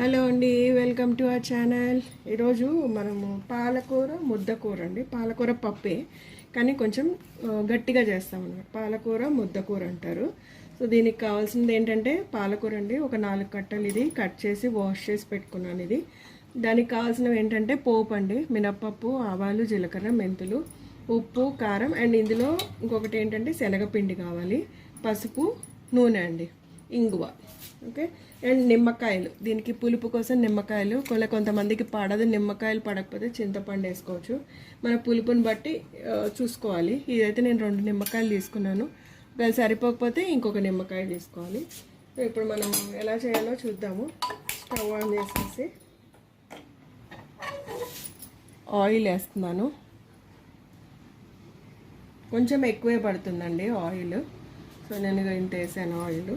Hello అండి, welcome to our channel. ఈరోజు మనము పాలకూర ముద్దకూర అండి. పాలకూర పప్పే కానీ కొంచెం గట్టిగా చేస్తాం అన్నమాట. పాలకూర ముద్దకూర అంటారు. సో దీనికి కావాల్సింది ఏంటంటే పాలకూర అండి, ఒక 4 కట్టలు ఇది కట్ చేసి వాష్ చేసి పెట్టుకున్నాను. ఇది దానికి కావాల్సినవి ఏంటంటే పోపు అండి, మినప్పప్పు, ఆవాలు, జీలకర్ర, మెంతులు, ఉప్పు, కారం అండ్ ఇందులో ఇంకొకటి ఏంటంటే శనగపిండి కావాలి, పసుపు, నూనె అండి, ఇంగువ. ఓకే, అండ్ నిమ్మకాయలు. దీనికి పులుపు కోసం నిమ్మకాయలు. కొంతమందికి పడదు, నిమ్మకాయలు పడకపోతే చింతపండు వేసుకోవచ్చు. మన పులుపుని బట్టి చూసుకోవాలి. ఇదైతే నేను 2 నిమ్మకాయలు తీసుకున్నాను. ఒకవేళ సరిపోకపోతే ఇంకొక నిమ్మకాయ తీసుకోవాలి. ఇప్పుడు మనం ఎలా చేయాలో చూద్దాము. స్టవ్ ఆన్ చేసేసి ఆయిల్ వేస్తున్నాను. కొంచెం ఎక్కువే పడుతుందండి ఆయిల్. సో నేను ఇంత వేసాను ఆయిల్.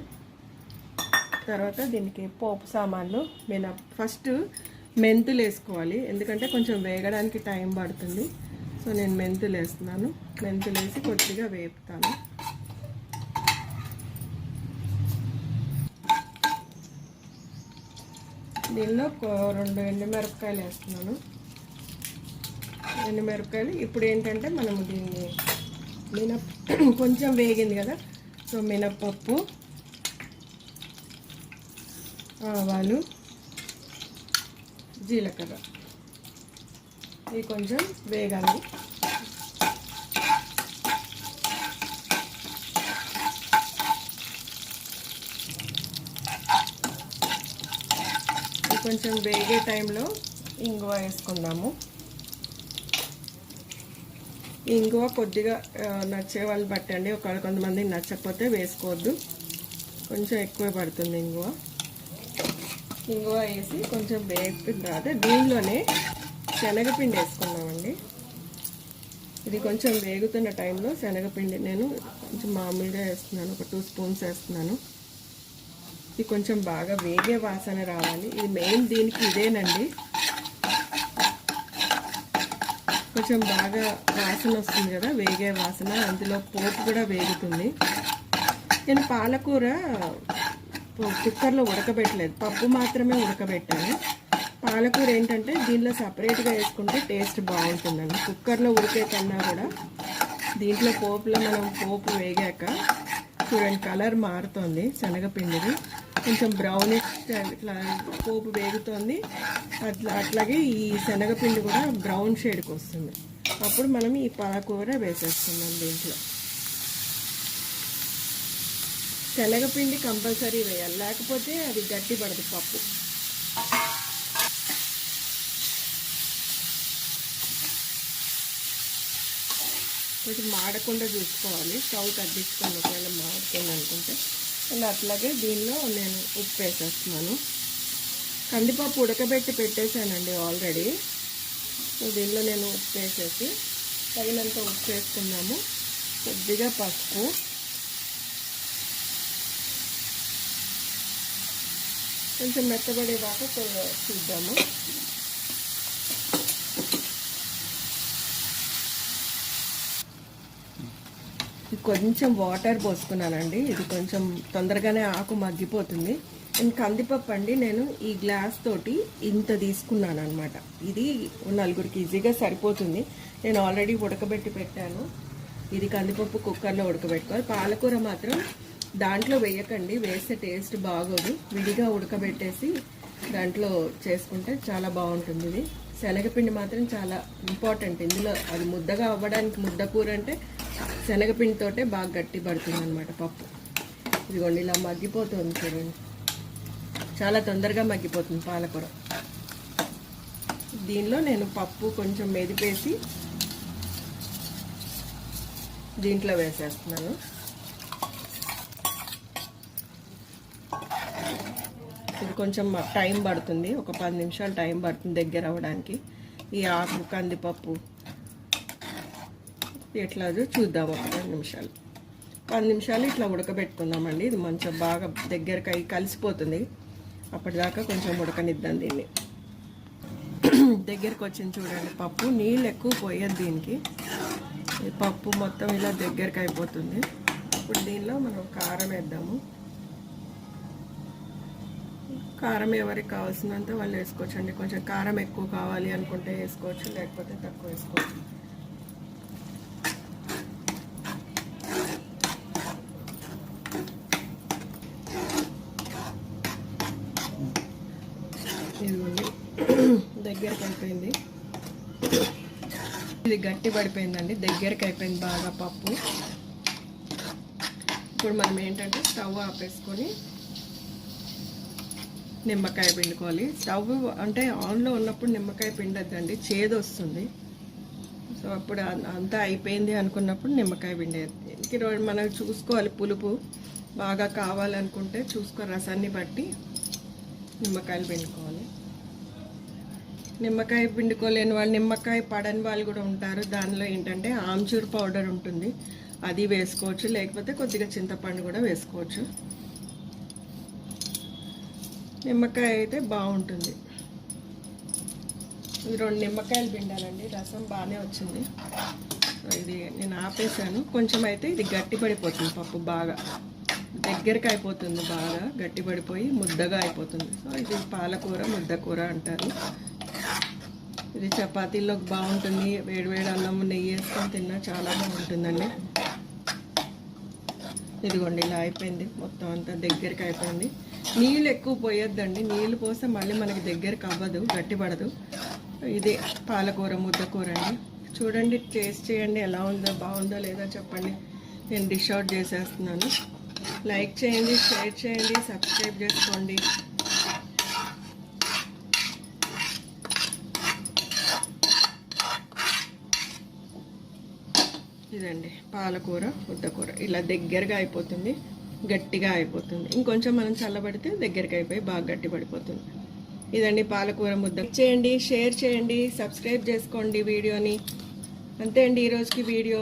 తర్వాత దీనికి పోపు సామాన్లు ఫస్ట్ మెంతులు వేసుకోవాలి, ఎందుకంటే కొంచెం వేగడానికి టైం పడుతుంది. సో నేను మెంతులు వేస్తున్నాను. మెంతులు వేసి కొద్దిగా వేపుతాను. దీనిలో 2 ఎండుమిరపకాయలు వేస్తున్నాను. ఎండుమిరపకాయలు ఇప్పుడు ఏంటంటే మనము దీన్ని కొంచెం వేగింది కదా, సో మినప్పప్పు, ఆవాలు, జీలకర్ర ఇవి కొంచెం వేగాలి. కొంచెం వేగే టైంలో ఇంగువ వేసుకుందాము. ఇంగువ కొద్దిగా నచ్చే వాళ్ళు పట్టండి, కొంతమందికి నచ్చకపోతే వేసుకోవద్దు, కొంచెం ఎక్కువ పడుతుంది ఇంగువ. ఇంగువ వేసి కొంచెం వేగిన తర్వాత దీనిలోనే శనగపిండి వేసుకున్నామండి. ఇది కొంచెం వేగుతున్న టైంలో శనగపిండి నేను కొంచెం మామూలుగా వేస్తున్నాను, ఒక 2 స్పూన్స్ వేస్తున్నాను. ఇది కొంచెం బాగా వేగే వాసన రావాలి. ఇది మెయిన్ దీనికి ఇదేనండి. కొంచెం బాగా వాసన వస్తుంది కదా, వేగే వాసన. అందులో పోపు కూడా వేగుతుంది. నేను పాలకూర కుక్కర్లో ఉడకబెట్టలేదు, పప్పు మాత్రమే ఉడకబెట్టాను. పాలకూర ఏంటంటే దీనిలో సపరేట్గా వేసుకుంటే టేస్ట్ బాగుంటుందండి. కుక్కర్లో ఉడికే కన్నా కూడా దీంట్లో పోపులో మనం పోపు వేగాక చూడండి కలర్ మారుతుంది. శనగపిండిది కొంచెం బ్రౌనిష్ ఇట్లా పోపు వేగుతుంది. అట్లాగే ఈ శనగపిండి కూడా బ్రౌన్ షేడ్కి వస్తుంది. అప్పుడు మనం ఈ పాలకూర వేసేస్తున్నాం దీంట్లో. శనగపిండి కంపల్సరీ వేయాలి, లేకపోతే అది గట్టి పడదు పప్పు. కొంచెం మాడకుండా చూసుకోవాలి, స్టవ్ తగ్గించుకొని ఒకవేళ మాడుతుంది అనుకుంటే. అండ్ అట్లాగే దీనిలో నేను ఉప్పు వేసేస్తున్నాను. కందిపప్పు ఉడకబెట్టి పెట్టేశానండి ఆల్రెడీ. సో దీనిలో నేను ఉప్పు వేసేసి తగినంత ఉప్పు వేసుకున్నాము. కొద్దిగా పసుపు, కొంచెం మెత్తబడేదాకా చూద్దాము. కొంచెం వాటర్ పోసుకున్నానండి, ఇది కొంచెం తొందరగానే ఆకు మగ్గిపోతుంది. అండ్ కందిపప్పు అండి నేను ఈ గ్లాస్ తోటి ఇంత తీసుకున్నాను అనమాట. ఇది 4గురికి ఈజీగా సరిపోతుంది. నేను ఆల్రెడీ ఉడకబెట్టి పెట్టాను. ఇది కందిపప్పు కుక్కర్లో ఉడకబెట్టుకోవాలి. పాలకూర మాత్రం దాంట్లో వేయకండి, వేస్తే టేస్ట్ బాగోదు. విడిగా ఉడకబెట్టేసి దాంట్లో చేసుకుంటే చాలా బాగుంటుంది. ఇది శనగపిండి మాత్రం చాలా ఇంపార్టెంట్ ఇందులో. అది ముద్దగా అవ్వడానికి, ముద్దకూర అంటే శనగపిండితోటే బాగా గట్టి పడుతుంది అనమాట పప్పు. ఇదిగోండి ఇలా మగ్గిపోతుంది చూడండి, చాలా తొందరగా మగ్గిపోతుంది పాలకూర. దీనిలో నేను పప్పు కొంచెం మెదిపేసి దీంట్లో వేసేస్తున్నాను. ఇది కొంచెం టైం పడుతుంది, ఒక 10 నిమిషాలు టైం పడుతుంది దగ్గర అవ్వడానికి. ఈ ఆకు, కందిపప్పు ఎట్లా చూద్దాము. ఒక 10 నిమిషాలు ఇట్లా ఉడకబెట్టుకుందామండి. ఇది మంచిగా బాగా దగ్గరకి కలిసిపోతుంది. అప్పటిదాకా కొంచెం ఉడకనిద్దాం దీన్ని. దగ్గరికి వచ్చింది చూడండి పప్పు. నీళ్ళు ఎక్కువ పోయద్దు దీనికి. ఈ పప్పు మొత్తం ఇలా దగ్గరికి అయిపోతుంది. ఇప్పుడు దీనిలో మనం కారం వేద్దాము. కారం ఎవరికి కావాల్సినంత వాళ్ళు వేసుకోవచ్చు అండి. కొంచెం కారం ఎక్కువ కావాలి అనుకుంటే వేసుకోవచ్చు, లేకపోతే తక్కువ వేసుకోవచ్చు. ఇదిగోండి దగ్గరికి అయిపోయింది. ఇది గట్టి పడిపోయిందండి, దగ్గరికి అయిపోయింది బాగా పప్పు. ఇప్పుడు మనం ఏంటంటే స్టవ్ ఆపేసుకొని నిమ్మకాయ పిండుకోవాలి. స్టవ్ అంటే ఆన్లో ఉన్నప్పుడు నిమ్మకాయ పిండద్దండి, చేదు వస్తుంది. సో అప్పుడు అంతా అయిపోయింది అనుకున్నప్పుడు నిమ్మకాయ పిండేది. ఈరోజు మనం చూసుకోవాలి, పులుపు బాగా కావాలనుకుంటే చూసుకో, రసాన్ని బట్టి నిమ్మకాయలు పిండుకోవాలి. నిమ్మకాయ పిండుకోలేని వాళ్ళు, నిమ్మకాయ పడని వాళ్ళు కూడా ఉంటారు. దానిలో ఏంటంటే ఆమ్చూర్ పౌడర్ ఉంటుంది, అది వేసుకోవచ్చు, లేకపోతే కొద్దిగా చింతపండు కూడా వేసుకోవచ్చు. నిమ్మకాయ అయితే బాగుంటుంది. ఈ 2 నిమ్మకాయలు పిండానండి, రసం బాగానే వచ్చింది. సో ఇది నేను ఆపేసాను. కొంచెం అయితే ఇది గట్టి పడిపోతుంది, పప్పు బాగా దగ్గరికి అయిపోతుంది, బాగా గట్టి పడిపోయి ముద్దగా అయిపోతుంది. సో ఇది పాలకూర ముద్దకూర అంటారు. ఇది చపాతీలోకి బాగుంటుంది, వేడివేడి అన్నం నెయ్యి వేసుకొని తిన్నా చాలా బాగుంటుందండి. ఇదిగోండి ఇలా అయిపోయింది, మొత్తం అంతా దగ్గరికి అయిపోయింది. నీళ్ళు ఎక్కువ పోయొద్దండి, నీళ్ళు పోస్తే మళ్ళీ మనకి దగ్గరికి అవ్వదు, గట్టిపడదు. ఇది పాలకూర ముద్దకూర అండి. చూడండి, టేస్ట్ చేయండి, ఎలా ఉందో, బాగుందో లేదో చెప్పండి. నేను డిష్ అవుట్ చేసేస్తున్నాను. లైక్ చేయండి, షేర్ చేయండి, సబ్స్క్రైబ్ చేసుకోండి. ఇదండి పాలకూర ముద్దకూర, ఇలా దగ్గరగా అయిపోతుంది, గట్టిగా అయిపోతుంది. ఇంకొంచెం మనం చల్లబడితే దగ్గరికి అయిపోయి బాగా గట్టి పడిపోతుంది. ఇదండి పాలకూర ముద్ద. చేయండి, షేర్ చేయండి, సబ్స్క్రైబ్ చేసుకోండి వీడియోని. అంతే అండి ఈరోజుకి వీడియో.